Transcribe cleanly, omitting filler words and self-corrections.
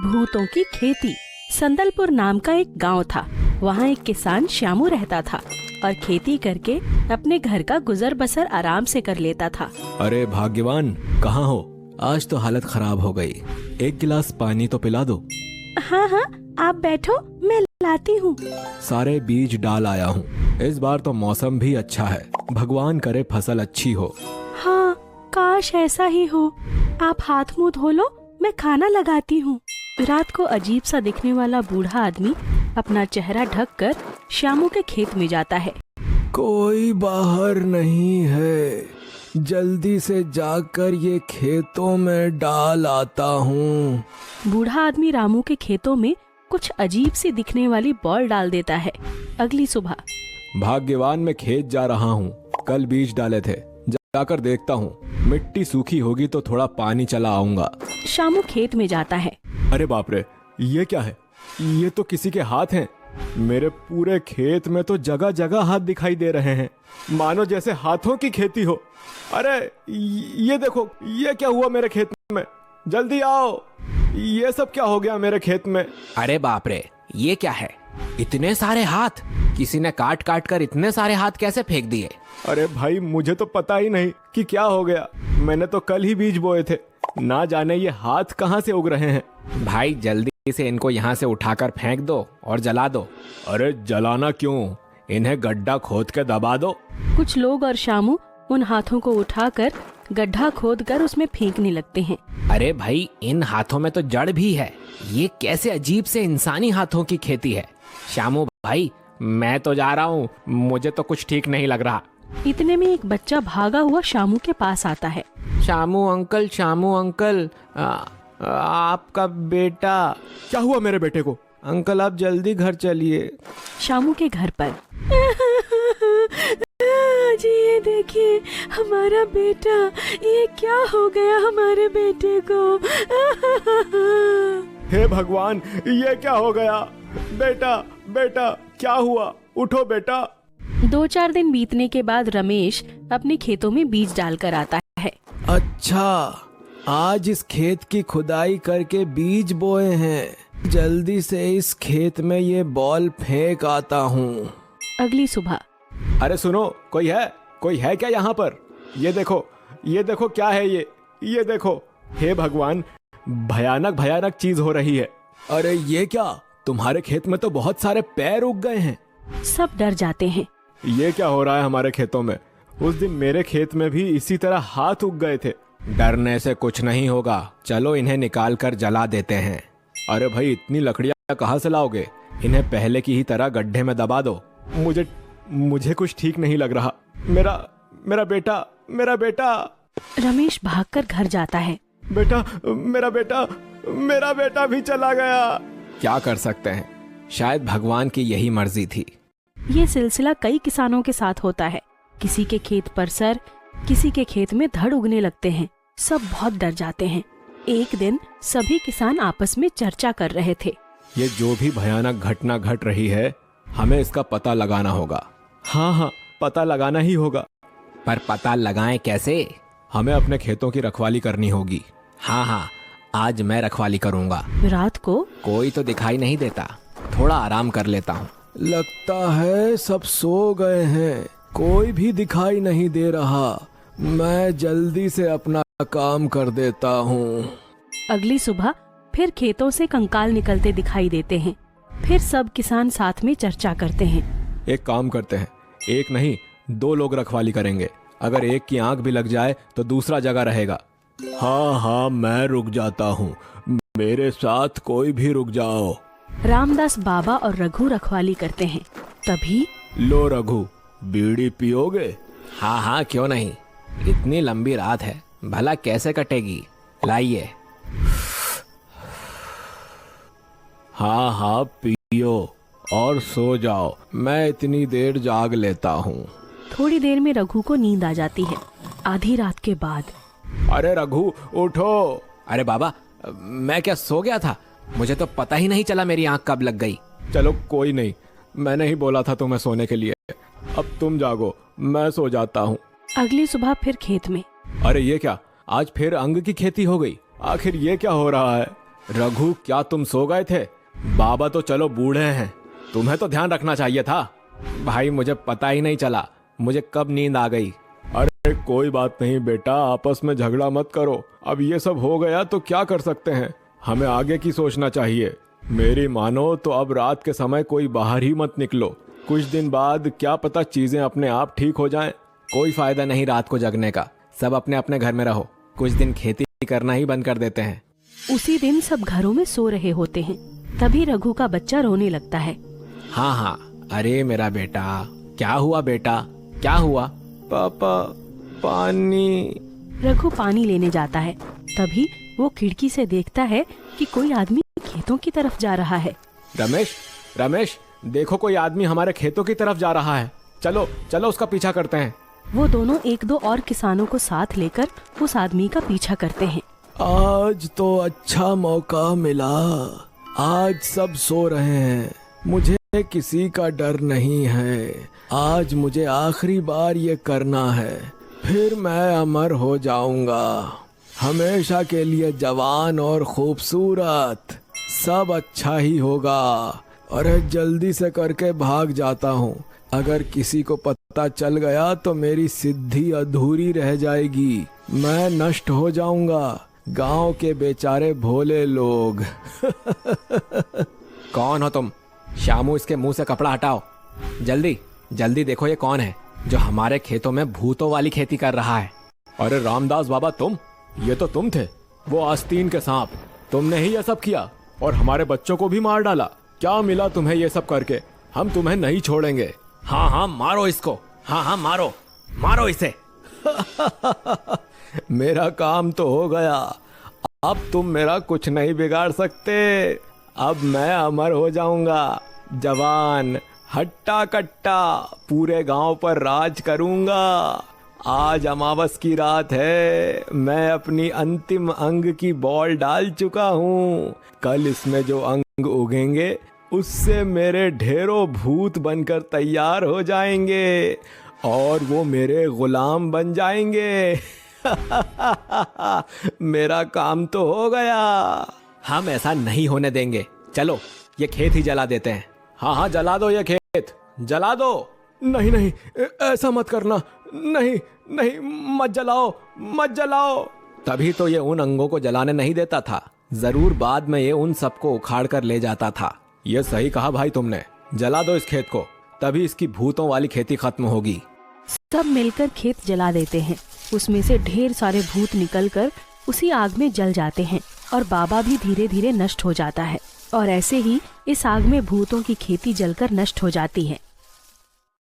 भूतों की खेती। संदलपुर नाम का एक गांव था। वहाँ एक किसान श्यामू रहता था और खेती करके अपने घर का गुजर बसर आराम से कर लेता था। अरे भाग्यवान, कहाँ हो? आज तो हालत खराब हो गई। एक गिलास पानी तो पिला दो। हाँ हाँ, आप बैठो, मैं लाती हूँ। सारे बीज डाल आया हूँ। इस बार तो मौसम भी अच्छा है। भगवान करे फसल अच्छी हो। हाँ, काश ऐसा ही हो। आप हाथ मुंह धो लो, मैं खाना लगाती हूँ। रात को अजीब सा दिखने वाला बूढ़ा आदमी अपना चेहरा ढक कर श्यामू के खेत में जाता है। कोई बाहर नहीं है, जल्दी से जाकर ये खेतों में डाल आता हूँ। बूढ़ा आदमी रामू के खेतों में कुछ अजीब सी दिखने वाली बॉल डाल देता है। अगली सुबह भाग्यवान, मैं खेत जा रहा हूँ। कल बीज डाले थे, जाकर देखता हूँ। मिट्टी सूखी होगी तो थोड़ा पानी चला आऊंगा। श्यामू खेत में जाता है। अरे बाप रे, ये क्या है? ये तो किसी के हाथ हैं। मेरे पूरे खेत में तो जगह जगह हाथ दिखाई दे रहे हैं, मानो जैसे हाथों की खेती हो। अरे ये देखो, ये क्या हुआ मेरे खेत में? जल्दी आओ, ये सब क्या हो गया मेरे खेत में? अरे बाप रे, ये क्या है? इतने सारे हाथ! किसी ने काट काट कर इतने सारे हाथ कैसे फेंक दिए? अरे भाई, मुझे तो पता ही नहीं कि क्या हो गया। मैंने तो कल ही बीज बोए थे, ना जाने ये हाथ कहाँ से उग रहे हैं। भाई जल्दी से इनको यहाँ से उठाकर फेंक दो और जला दो। अरे जलाना क्यों? इन्हें गड्ढा खोद के दबा दो। कुछ लोग और श्यामू उन हाथों को उठाकर गड्ढा खोद कर उसमें फेंकने लगते हैं। अरे भाई, इन हाथों में तो जड़ भी है। ये कैसे अजीब से इंसानी हाथों की खेती है? श्यामू भाई, मैं तो जा रहा हूँ, मुझे तो कुछ ठीक नहीं लग रहा। इतने में एक बच्चा भागा हुआ श्यामू के पास आता है। श्यामू अंकल, आपका बेटा। क्या हुआ मेरे बेटे को? अंकल, आप जल्दी घर चलिए। श्यामू के घर पर जी, ये देखिए हमारा बेटा। ये क्या हो गया हमारे बेटे को? हे भगवान, ये क्या हो गया? बेटा बेटा, क्या हुआ? उठो बेटा। 2-4 दिन बीतने के बाद रमेश अपने खेतों में बीज डालकर आता है। अच्छा, आज इस खेत की खुदाई करके बीज बोए हैं। जल्दी से इस खेत में ये बॉल फेंक आता हूँ। अगली सुबह अरे सुनो, कोई है क्या यहाँ पर? ये देखो क्या है ये देखो। हे भगवान, भयानक भयानक चीज हो रही है। अरे ये क्या? तुम्हारे खेत में तो बहुत सारे पैर उग गए हैं। सब डर जाते हैं। ये क्या हो रहा है हमारे खेतों में? उस दिन मेरे खेत में भी इसी तरह हाथ उग गए थे। डरने से कुछ नहीं होगा, चलो इन्हें निकाल कर जला देते हैं। अरे भाई, इतनी लकड़ियां कहाँ से लाओगे? इन्हें पहले की ही तरह गड्ढे में दबा दो। मुझे कुछ ठीक नहीं लग रहा। मेरा बेटा। रमेश भागकर घर जाता है। मेरा बेटा भी चला गया। क्या कर सकते हैं, शायद भगवान की यही मर्जी थी। ये सिलसिला कई किसानों के साथ होता है। किसी के खेत पर सर, किसी के खेत में धड़ उगने लगते हैं। सब बहुत डर जाते हैं। एक दिन सभी किसान आपस में चर्चा कर रहे थे। ये जो भी भयानक घटना घट रही है, हमें इसका पता लगाना होगा। हाँ, पता लगाना ही होगा। पर पता लगाएं कैसे? हमें अपने खेतों की रखवाली करनी होगी। हाँ, आज मैं रखवाली करूँगा। रात को कोई तो दिखाई नहीं देता, थोड़ा आराम कर लेता हूँ। लगता है सब सो गए हैं, कोई भी दिखाई नहीं दे रहा। मैं जल्दी से अपना काम कर देता हूँ। अगली सुबह फिर खेतों से कंकाल निकलते दिखाई देते हैं। फिर सब किसान साथ में चर्चा करते हैं। एक काम करते हैं, एक नहीं 2 लोग रखवाली करेंगे। अगर एक की आंख भी लग जाए तो दूसरा जगह रहेगा। हाँ, मैं रुक जाता हूँ, मेरे साथ कोई भी रुक जाओ। रामदास बाबा और रघु रखवाली करते हैं। तभी लो रघु, बीड़ी पियोगे? हाँ, क्यों नहीं। इतनी लंबी रात है, भला कैसे कटेगी? लाइए। हाँ, पियो और सो जाओ। मैं इतनी देर जाग लेता हूँ। थोड़ी देर में रघु को नींद आ जाती है। आधी रात के बाद अरे रघु, उठो। अरे बाबा, मैं क्या सो गया था? मुझे तो पता ही नहीं चला मेरी आंख कब लग गई। चलो कोई नहीं, मैंने ही बोला था तुम्हें सोने के लिए। अब तुम जागो, मैं सो जाता हूँ। अगली सुबह फिर खेत में। अरे ये क्या? आज फिर अंग की खेती हो गई। आखिर ये क्या हो रहा है? रघु, क्या तुम सो गए थे? बाबा तो चलो बूढ़े हैं, तुम्हें तो ध्यान रखना चाहिए था। भाई मुझे पता ही नहीं चला मुझे कब नींद आ गई। अरे कोई बात नहीं बेटा, आपस में झगड़ा मत करो। अब ये सब हो गया तो क्या कर सकते हैं, हमें आगे की सोचना चाहिए। मेरी मानो तो अब रात के समय कोई बाहर ही मत निकलो। कुछ दिन बाद क्या पता चीजें अपने आप ठीक हो जाएं। कोई फायदा नहीं रात को जगने का, सब अपने अपने घर में रहो। कुछ दिन खेती करना ही बंद कर देते हैं। उसी दिन सब घरों में सो रहे होते हैं। तभी रघु का बच्चा रोने लगता है। हाँ हाँ, अरे मेरा बेटा, क्या हुआ बेटा, क्या हुआ? पापा, पानी। रघु पानी लेने जाता है। तभी वो खिड़की से देखता है कि कोई आदमी खेतों की तरफ जा रहा है। रमेश, रमेश, देखो कोई आदमी हमारे खेतों की तरफ जा रहा है। चलो चलो उसका पीछा करते हैं। वो दोनों एक दो और किसानों को साथ लेकर उस आदमी का पीछा करते हैं। आज तो अच्छा मौका मिला, आज सब सो रहे हैं, मुझे किसी का डर नहीं है। आज मुझे आखिरी बार ये करना है, फिर मैं अमर हो जाऊंगा, हमेशा के लिए जवान और खूबसूरत। सब अच्छा ही होगा। अरे जल्दी से करके भाग जाता हूँ, अगर किसी को पता चल गया तो मेरी सिद्धि अधूरी रह जाएगी, मैं नष्ट हो जाऊंगा। गांव के बेचारे भोले लोग। कौन हो तुम? शामू, इसके मुंह से कपड़ा हटाओ। जल्दी जल्दी देखो ये कौन है जो हमारे खेतों में भूतों वाली खेती कर रहा है। अरे रामदास बाबा, तुम? ये तो तुम थे, वो आस्तीन के सांप। तुमने ही ये सब किया और हमारे बच्चों को भी मार डाला। क्या मिला तुम्हें ये सब करके? हम तुम्हें नहीं छोड़ेंगे। हाँ हाँ, मारो इसको, हाँ हाँ मारो, मारो इसे। मेरा काम तो हो गया, अब तुम मेरा कुछ नहीं बिगाड़ सकते। अब मैं अमर हो जाऊंगा, जवान, हट्टा कट्टा, पूरे गांव पर राज करूंगा। आज अमावस की रात है, मैं अपनी अंतिम अंग की बॉल डाल चुका हूँ। कल इसमें जो अंग उगेंगे उससे मेरे ढेरों भूत बनकर तैयार हो जाएंगे और वो मेरे गुलाम बन जाएंगे। मेरा काम तो हो गया। हम ऐसा नहीं होने देंगे, चलो ये खेत ही जला देते हैं। हाँ हाँ, जला दो ये खेत, जला दो। नहीं नहीं, ऐसा मत करना, नहीं नहीं, मत जलाओ, मत जलाओ। तभी तो ये उन अंगों को जलाने नहीं देता था, जरूर बाद में ये उन सबको उखाड़ कर ले जाता था। ये सही कहा भाई तुमने, जला दो इस खेत को, तभी इसकी भूतों वाली खेती खत्म होगी। सब मिलकर खेत जला देते हैं। उसमें से ढेर सारे भूत निकलकर उसी आग में जल जाते हैं और बाबा भी धीरे धीरे नष्ट हो जाता है। और ऐसे ही इस आग में भूतों की खेती जलकर नष्ट हो जाती है।